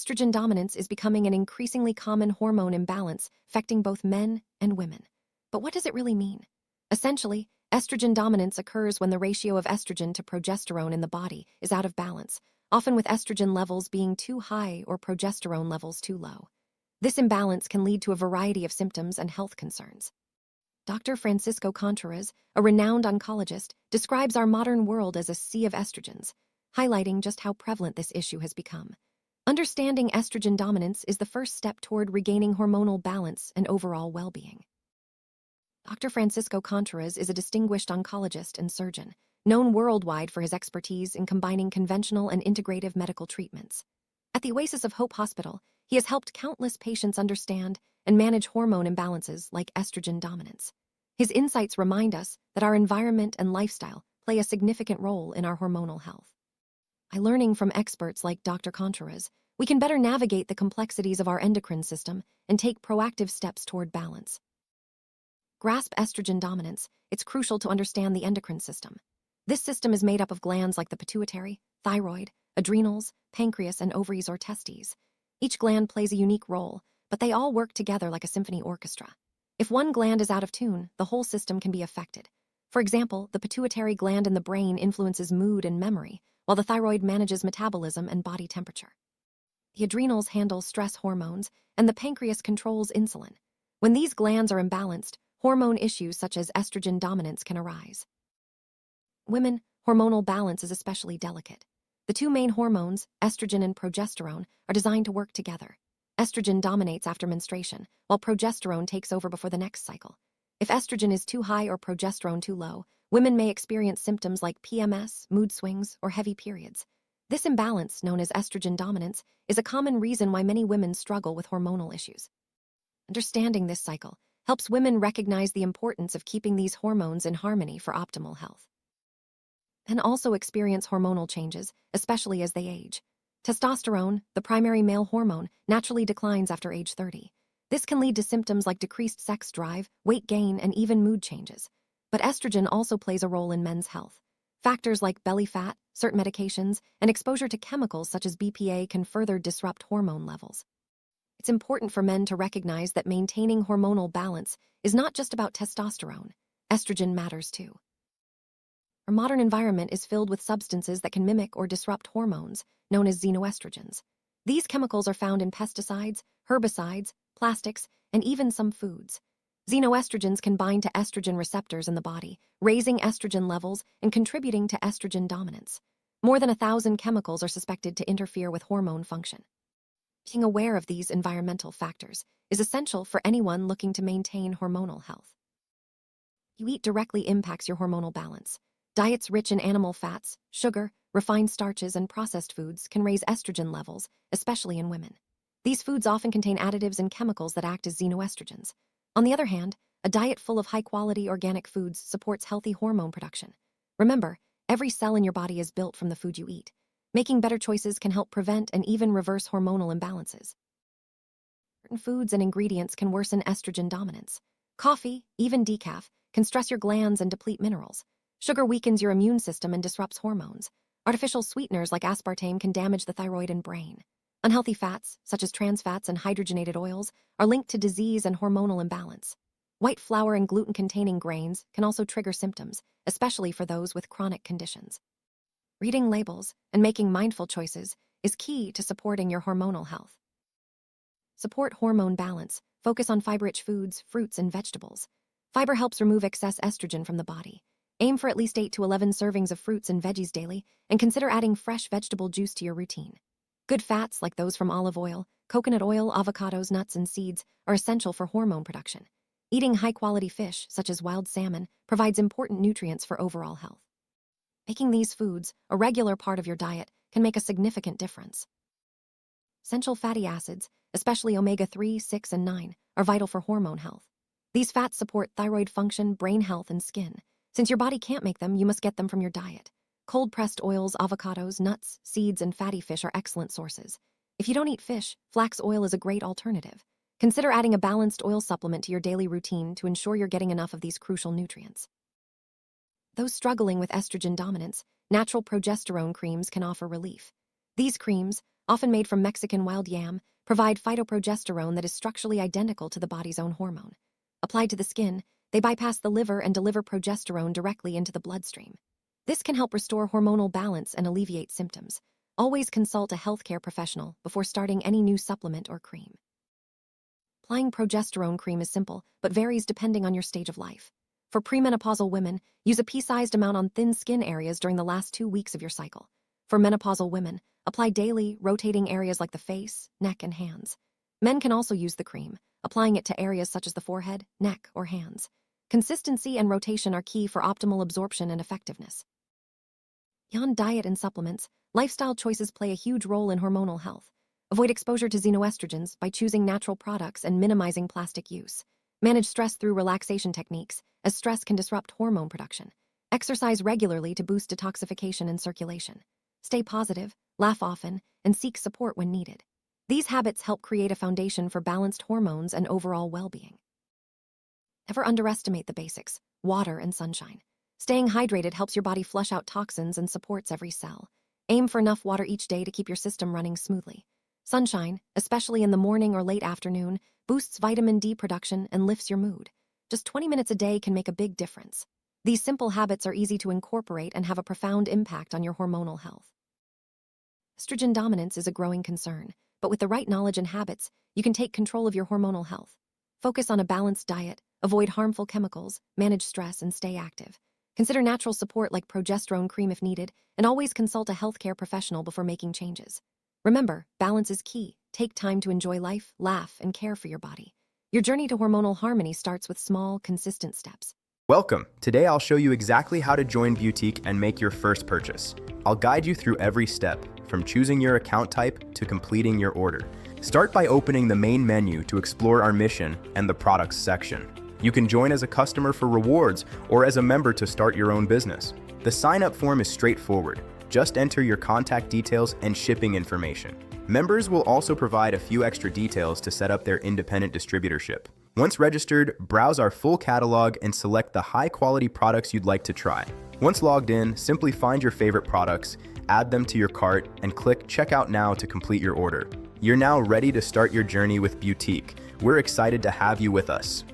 Estrogen dominance is becoming an increasingly common hormone imbalance affecting both men and women. But what does it really mean? Essentially, estrogen dominance occurs when the ratio of estrogen to progesterone in the body is out of balance, often with estrogen levels being too high or progesterone levels too low. This imbalance can lead to a variety of symptoms and health concerns. Dr. Francisco Contreras, a renowned oncologist, describes our modern world as a sea of estrogens, highlighting just how prevalent this issue has become. Understanding estrogen dominance is the first step toward regaining hormonal balance and overall well-being. Dr. Francisco Contreras is a distinguished oncologist and surgeon, known worldwide for his expertise in combining conventional and integrative medical treatments. At the Oasis of Hope Hospital, he has helped countless patients understand and manage hormone imbalances like estrogen dominance. His insights remind us that our environment and lifestyle play a significant role in our hormonal health. By learning from experts like Dr. Contreras, we can better navigate the complexities of our endocrine system and take proactive steps toward balance. Grasp estrogen dominance, it's crucial to understand the endocrine system. This system is made up of glands like the pituitary, thyroid, adrenals, pancreas, and ovaries or testes. Each gland plays a unique role, but they all work together like a symphony orchestra. If one gland is out of tune, the whole system can be affected. For example, the pituitary gland in the brain influences mood and memory, while the thyroid manages metabolism and body temperature. The adrenals handle stress hormones, and the pancreas controls insulin. When these glands are imbalanced, hormone issues such as estrogen dominance can arise. Women, hormonal balance is especially delicate. The two main hormones, estrogen and progesterone, are designed to work together. Estrogen dominates after menstruation, while progesterone takes over before the next cycle. If estrogen is too high or progesterone too low, women may experience symptoms like PMS, mood swings, or heavy periods. This imbalance, known as estrogen dominance, is a common reason why many women struggle with hormonal issues. Understanding this cycle helps women recognize the importance of keeping these hormones in harmony for optimal health. Men also experience hormonal changes, especially as they age. Testosterone, the primary male hormone, naturally declines after age 30. This can lead to symptoms like decreased sex drive, weight gain, and even mood changes. But estrogen also plays a role in men's health. Factors like belly fat, certain medications, and exposure to chemicals such as BPA can further disrupt hormone levels. It's important for men to recognize that maintaining hormonal balance is not just about testosterone. Estrogen matters too. Our modern environment is filled with substances that can mimic or disrupt hormones, known as xenoestrogens. These chemicals are found in pesticides, herbicides, plastics, and even some foods. Xenoestrogens can bind to estrogen receptors in the body, raising estrogen levels and contributing to estrogen dominance. More than 1,000 chemicals are suspected to interfere with hormone function. Being aware of these environmental factors is essential for anyone looking to maintain hormonal health. You eat directly impacts your hormonal balance. Diets rich in animal fats, sugar, refined starches, and processed foods can raise estrogen levels, especially in women. These foods often contain additives and chemicals that act as xenoestrogens. On the other hand, a diet full of high-quality organic foods supports healthy hormone production. Remember, every cell in your body is built from the food you eat. Making better choices can help prevent and even reverse hormonal imbalances. Certain foods and ingredients can worsen estrogen dominance. Coffee, even decaf, can stress your glands and deplete minerals. Sugar weakens your immune system and disrupts hormones. Artificial sweeteners like aspartame can damage the thyroid and brain. Unhealthy fats, such as trans fats and hydrogenated oils, are linked to disease and hormonal imbalance. White flour and gluten-containing grains can also trigger symptoms, especially for those with chronic conditions. Reading labels and making mindful choices is key to supporting your hormonal health. Support hormone balance. Focus on fiber-rich foods, fruits, and vegetables. Fiber helps remove excess estrogen from the body. Aim for at least 8 to 11 servings of fruits and veggies daily, and consider adding fresh vegetable juice to your routine. Good fats, like those from olive oil, coconut oil, avocados, nuts, and seeds, are essential for hormone production. Eating high-quality fish, such as wild salmon, provides important nutrients for overall health. Making these foods a regular part of your diet can make a significant difference. Essential fatty acids, especially omega-3, 6, and 9, are vital for hormone health. These fats support thyroid function, brain health, and skin. Since your body can't make them, you must get them from your diet. Cold-pressed oils, avocados, nuts, seeds, and fatty fish are excellent sources. If you don't eat fish, flax oil is a great alternative. Consider adding a balanced oil supplement to your daily routine to ensure you're getting enough of these crucial nutrients. Those struggling with estrogen dominance, natural progesterone creams can offer relief. These creams, often made from Mexican wild yam, provide phytoprogesterone that is structurally identical to the body's own hormone. Applied to the skin, they bypass the liver and deliver progesterone directly into the bloodstream. This can help restore hormonal balance and alleviate symptoms. Always consult a healthcare professional before starting any new supplement or cream. Applying progesterone cream is simple, but varies depending on your stage of life. For premenopausal women, use a pea-sized amount on thin skin areas during the last 2 weeks of your cycle. For menopausal women, apply daily, rotating areas like the face, neck, and hands. Men can also use the cream, applying it to areas such as the forehead, neck, or hands. Consistency and rotation are key for optimal absorption and effectiveness. Beyond diet and supplements, lifestyle choices play a huge role in hormonal health. Avoid exposure to xenoestrogens by choosing natural products and minimizing plastic use. Manage stress through relaxation techniques, as stress can disrupt hormone production. Exercise regularly to boost detoxification and circulation. Stay positive, laugh often, and seek support when needed. These habits help create a foundation for balanced hormones and overall well-being. Never underestimate the basics: water and sunshine. Staying hydrated helps your body flush out toxins and supports every cell. Aim for enough water each day to keep your system running smoothly. Sunshine, especially in the morning or late afternoon, boosts vitamin D production and lifts your mood. Just 20 minutes a day can make a big difference. These simple habits are easy to incorporate and have a profound impact on your hormonal health. Estrogen dominance is a growing concern, but with the right knowledge and habits, you can take control of your hormonal health. Focus on a balanced diet, avoid harmful chemicals, manage stress, and stay active. Consider natural support like progesterone cream if needed, and always consult a healthcare professional before making changes. Remember, balance is key. Take time to enjoy life, laugh, and care for your body. Your journey to hormonal harmony starts with small, consistent steps. Welcome! Today I'll show you exactly how to join Beautique and make your first purchase. I'll guide you through every step, from choosing your account type to completing your order. Start by opening the main menu to explore our mission and the products section. You can join as a customer for rewards or as a member to start your own business. The sign-up form is straightforward. Just enter your contact details and shipping information. Members will also provide a few extra details to set up their independent distributorship. Once registered, browse our full catalog and select the high-quality products you'd like to try. Once logged in, simply find your favorite products, add them to your cart, and click Checkout Now to complete your order. You're now ready to start your journey with Beautique. We're excited to have you with us.